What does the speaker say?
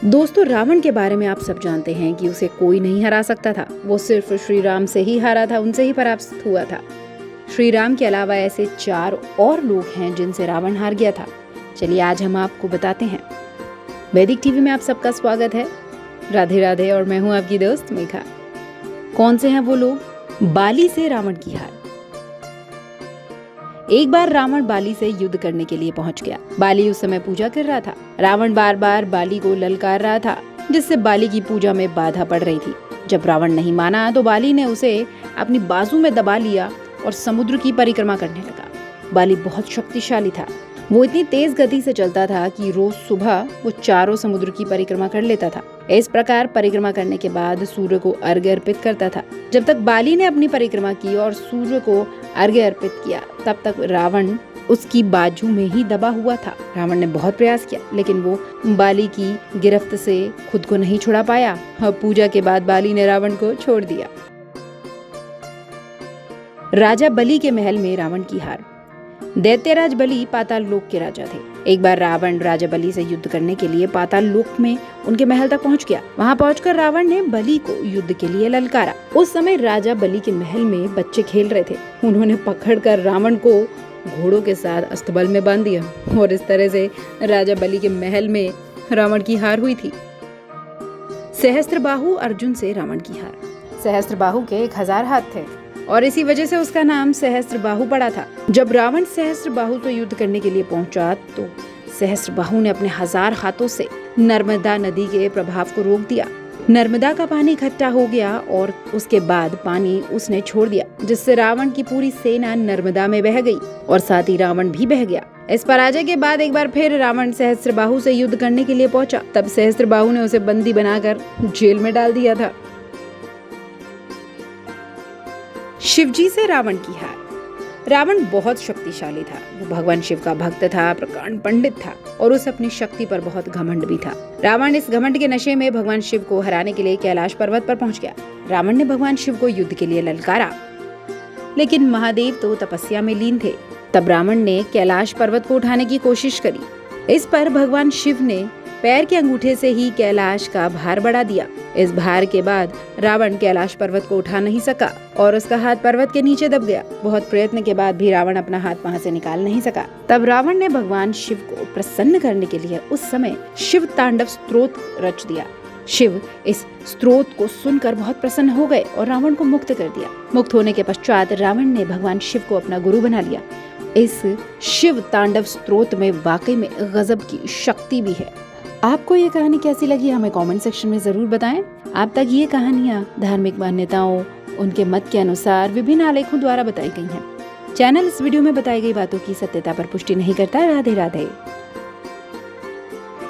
दोस्तों, रावण के बारे में आप सब जानते हैं कि उसे कोई नहीं हरा सकता था। वो सिर्फ श्री राम से ही हारा था, उनसे ही परास्त हुआ था। श्री राम के अलावा ऐसे 4 और लोग हैं जिनसे रावण हार गया था। चलिए आज हम आपको बताते हैं। वैदिक टीवी में आप सबका स्वागत है। राधे राधे। और मैं हूं आपकी दोस्त मेघा। कौन से हैं वो लोग? बाली से रावण की हार। एक बार रावण बाली से युद्ध करने के लिए पहुंच गया। बाली उस समय पूजा कर रहा था। रावण बार बार बाली को ललकार रहा था, जिससे बाली की पूजा में बाधा पड़ रही थी। जब रावण नहीं माना तो बाली ने उसे अपनी बाजू में दबा लिया और समुद्र की परिक्रमा करने लगा। बाली बहुत शक्तिशाली था। वो इतनी तेज गति से चलता था कि रोज सुबह वो चारों समुद्र की परिक्रमा कर लेता था। इस प्रकार परिक्रमा करने के बाद सूर्य को अर्घ्य अर्पित करता था। जब तक बाली ने अपनी परिक्रमा की और सूर्य को अर्घ्य अर्पित किया, तब तक रावण उसकी बाजू में ही दबा हुआ था। रावण ने बहुत प्रयास किया, लेकिन वो बाली की गिरफ्त से खुद को नहीं छुड़ा पाया। पूजा के बाद बाली ने रावण को छोड़ दिया। राजा बलि के महल में रावण की हार। दैत्यराज बलि पाताल लोक के राजा थे। एक बार रावण राजा बलि से युद्ध करने के लिए पाताल लोक में उनके महल तक पहुंच गया। वहां पहुंचकर रावण ने बलि को युद्ध के लिए ललकारा। उस समय राजा बलि के महल में बच्चे खेल रहे थे। उन्होंने पकड़कर रावण को घोड़ों के साथ अस्तबल में बांध दिया और इस तरह से राजा बलि के महल में रावण की हार हुई थी। सहस्त्रबाहु अर्जुन से रावण की हार। सहस्त्रबाहु के 1000 हाथ थे और इसी वजह से उसका नाम सहस्त्रबाहु पड़ा था। जब रावण सहस्त्रबाहु से युद्ध करने के लिए पहुंचा तो सहस्त्रबाहु ने अपने 1000 हाथों से नर्मदा नदी के प्रभाव को रोक दिया। नर्मदा का पानी इकट्ठा हो गया और उसके बाद पानी उसने छोड़ दिया, जिससे रावण की पूरी सेना नर्मदा में बह गई और साथ ही रावण भी बह गया। इस पराजय के बाद एक बार फिर रावण सहस्त्रबाहु से युद्ध करने के लिए पहुंचा। तब सहस्त्रबाहु ने उसे बंदी बनाकर जेल में डाल दिया था। शिवजी से रावण की हार। रावण बहुत शक्तिशाली था। वो भगवान शिव का भक्त था, प्रकांड पंडित था और उसे अपनी शक्ति पर बहुत घमंड भी था। रावण इस घमंड के नशे में भगवान शिव को हराने के लिए कैलाश पर्वत पर पहुंच गया। रावण ने भगवान शिव को युद्ध के लिए ललकारा, लेकिन महादेव तो तपस्या में लीन थे। तब रावण ने कैलाश पर्वत को उठाने की कोशिश करी। इस पर भगवान शिव ने पैर के अंगूठे से ही कैलाश का भार बढ़ा दिया। इस भार के बाद रावण कैलाश पर्वत को उठा नहीं सका और उसका हाथ पर्वत के नीचे दब गया। बहुत प्रयत्न के बाद भी रावण अपना हाथ वहां से निकाल नहीं सका। तब रावण ने भगवान शिव को प्रसन्न करने के लिए उस समय शिव तांडव स्तोत्र रच दिया। शिव इस स्तोत्र को सुनकर बहुत प्रसन्न हो गए और रावण को मुक्त कर दिया। मुक्त होने के पश्चात रावण ने भगवान शिव को अपना गुरु बना लिया। इस शिव तांडव स्तोत्र में वाकई में गजब की शक्ति भी है। आपको ये कहानी कैसी लगी हमें कमेंट सेक्शन में जरूर बताएं। आप तक ये कहानियाँ धार्मिक मान्यताओं, उनके मत के अनुसार विभिन्न आलेखों द्वारा बताई गई हैं। चैनल इस वीडियो में बताई गई बातों की सत्यता पर पुष्टि नहीं करता। राधे राधे।